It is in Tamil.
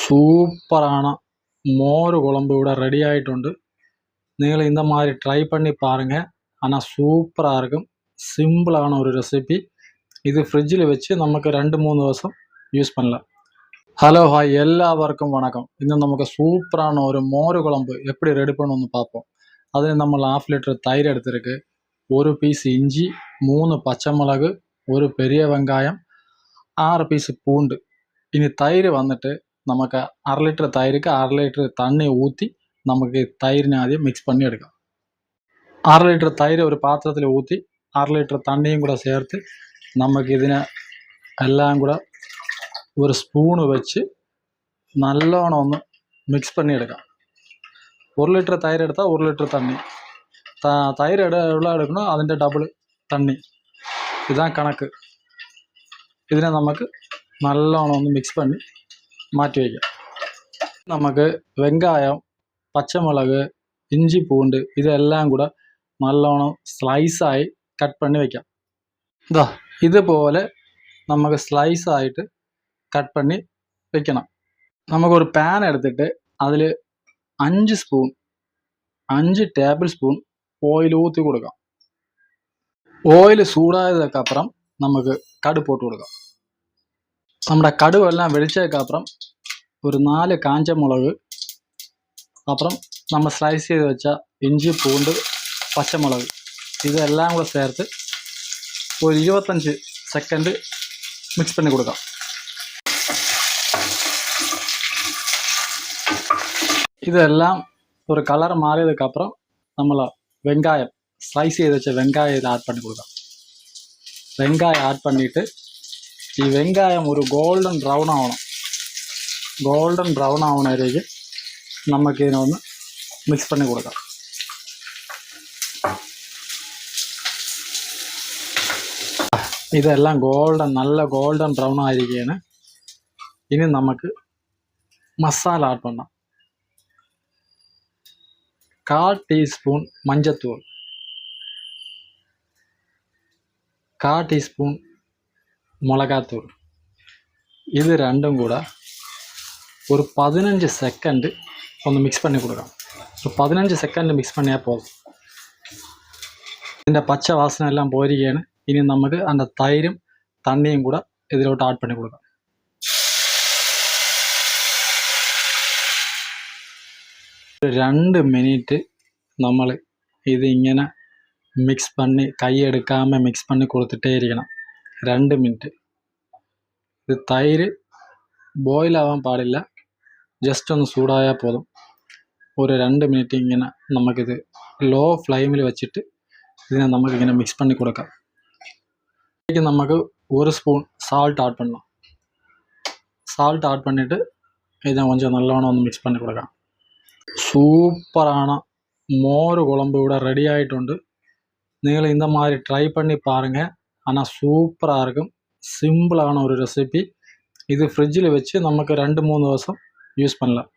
சூப்பரான மோர் குழம்பு கூட ரெடி ஆகிட்டு. நீங்கள் இந்த மாதிரி ட்ரை பண்ணி பாருங்கள். ஆனால் சூப்பராக இருக்கும். சிம்பிளான ஒரு ரெசிபி. இது ஃப்ரிட்ஜில் வச்சு நமக்கு 2-3 வருஷம் யூஸ் பண்ணலாம். ஹலோ ஹாய், எல்லாവർക്കും வணக்கம். இன்னும் நமக்கு சூப்பரான ஒரு மோர் குழம்பு எப்படி ரெடி பண்ணணும்னு பார்ப்போம். அதில் நம்ம 1/2 லிட்டர் தயிர் எடுத்துருக்கு, 1 பீஸ் இஞ்சி, 3 பச்சை மிளகு, 1 பெரிய வெங்காயம், 6 பீஸ் பூண்டு. இனி தயிர் வந்துட்டு நமக்கு 1/2 லிட்டர் தயிருக்கு 1/2 லிட்டர் தண்ணி ஊற்றி நமக்கு தயிரினை அதையும் மிக்ஸ் பண்ணி எடுக்கலாம். 1/2 லிட்டர் தயிர் ஒரு பாத்திரத்தில் ஊற்றி 1/2 லிட்டர் தண்ணியும் கூட சேர்த்து நமக்கு ഇതിനെ எல்லாம் கூட ஒரு ஸ்பூனு வச்சு നല്ലോണം ഒന്ന് മിക്സ് பண்ணி എടുക്കാം. 1 ലിറ്റർ തൈര് എടുത്താൽ 1 ലിറ്റർ തണ്ണി. തൈര് എவ்வளோ എടുക്കണോ അതിൻ്റെ ഡബിൾ തണ്ണി. ഇതാണ് കണക്ക്. ഇതിനെ നമുക്ക് നല്ലോണം ഒന്ന് മിക്സ് பண்ணி മാറ്റി വയ്ക്കാം. നമുക്ക് വെങ്കായം, പച്ചമുളക്, ഇഞ്ചി, പൂണ്ട് ഇതെല്ലാം കൂടെ നല്ലോണം സ്ലൈസായി കട്ട് பண்ணி വയ്ക്കാം. ഇതുപോലെ നമുക്ക് സ്ലൈസായിട്ട് കട്ട് பண்ணி വെക്കണം. നമുക്കൊരു പാൻ എടുത്തിട്ട് അതിൽ 5 ടേബിൾ സ്പൂൺ ഓയിൽ ഊറ്റി കൊടുക്കാം. ഓയിൽ ചൂടായതുക്കப்புறம் നമുക്ക് കടു போட்டு കൊടുക്കാം. നമ്മുടെ കടുവെല്ലാം വെളിച്ചதுக்கப்புறம் ஒரு 4 காஞ்ச மிளகு, அப்புறம் நம்ம ஸ்லைஸ் செய்து வச்ச இஞ்சி, பூண்டு, பச்சை மிளகு இதெல்லாம் கூட சேர்த்து ஒரு 25 செகண்ட் மிக்ஸ் பண்ணி கொடுക്കാം. இதெல்லாம் ஒரு கலர் மாறியதுக்கப்புறம் நம்மளை வெங்காயம் ஸ்லைஸ் செய்து வச்ச வெங்காயம் ஆட் பண்ணி கொடுക്കാം. வெங்காயம் ஆட் பண்ணிவிட்டு ഈ வெங்காயம் ஒரு கோல்டன் ப்ரௌன் ஆகணும். ഗോൾഡൻ ബ്രൗൺ ആവുന്നവരേക്ക് നമുക്ക് ഇതിനൊന്ന് മിക്സ് பண்ணி കൊടുക്കാം. ഇതെല്ലാം നല്ല ഗോൾഡൻ ബ്രൗൺ ആയിരിക്കുകയാണ്. ഇനി നമുക്ക് മസാല ആഡ് பண்ணலாம். 1/4 ടീസ്പൂൺ മഞ്ഞൾത്തൂൾ, 1/4 ടീസ്പൂൺ മുളകാത്തൂൾ. ഇത് രണ്ടും കൂടെ ஒரு 15 செகண்ட் ഒന്ന് மிக்ஸ் பண்ணி கொடுக்கலாம். ஒரு 15 செகண்ட் மிக்ஸ் பண்ணிയാൽ போதுം. ഇതിൻ്റെ പച്ച വാസന എല്ലാം പോയിരിക്കുകയാണ്. ഇനി നമുക്ക് அந்த തൈരും തണ്ണിയും കൂടെ ഇതിലോട്ട് ആഡ് பண்ணி കൊടുക്കാം. ഒരു 2 മിനിറ്റ് നമ്മൾ ഇതിങ്ങനെ മിക്സ് பண்ணி കൈയെടുക്കാமல் மிக்ஸ் பண்ணி கொடுத்துட்டே ഇരിക്കണം. 2 മിനിറ്റ്. ഇത് തൈര് ബോയിൽ ആവാൻ പാടില്ല, ജസ്റ്റ് ഒന്ന് ചൂടായാൽ പോതും. ഒരു 2 മിനിറ്റ് ഇങ്ങനെ നമുക്കിത് ലോ ഫ്ലെയിമിൽ വെച്ചിട്ട് ഇതിനെ നമുക്കിങ്ങനെ മിക്സ് பண்ணி കൊടുക്കാം. ഇതിലേക്ക് നമുക്ക് 1 സ്പൂൺ சால்ட் ஆட் பண்ணலாம். சால்ட் ஆட் பண்ணிவிட்டு இதை கொஞ்சம் നല്ലോണം ഒന്ന് മിക്സ് பண்ணி കൊടുക്കാം. சூப்பரான மோர் குழம்பு கூட ரெடி ஆகிட்டு. நீங்கள் இந்த மாதிரி ட்ரை பண்ணி பாருங்கள். ஆனால் சூப்பராக இருக்கும். சிம்பிளான ஒரு ரெசிபி. இது ஃப்ரிட்ஜில் வச்சு நமக்கு 2-3 வருஷம் யூஸ் பண்ணலாம்.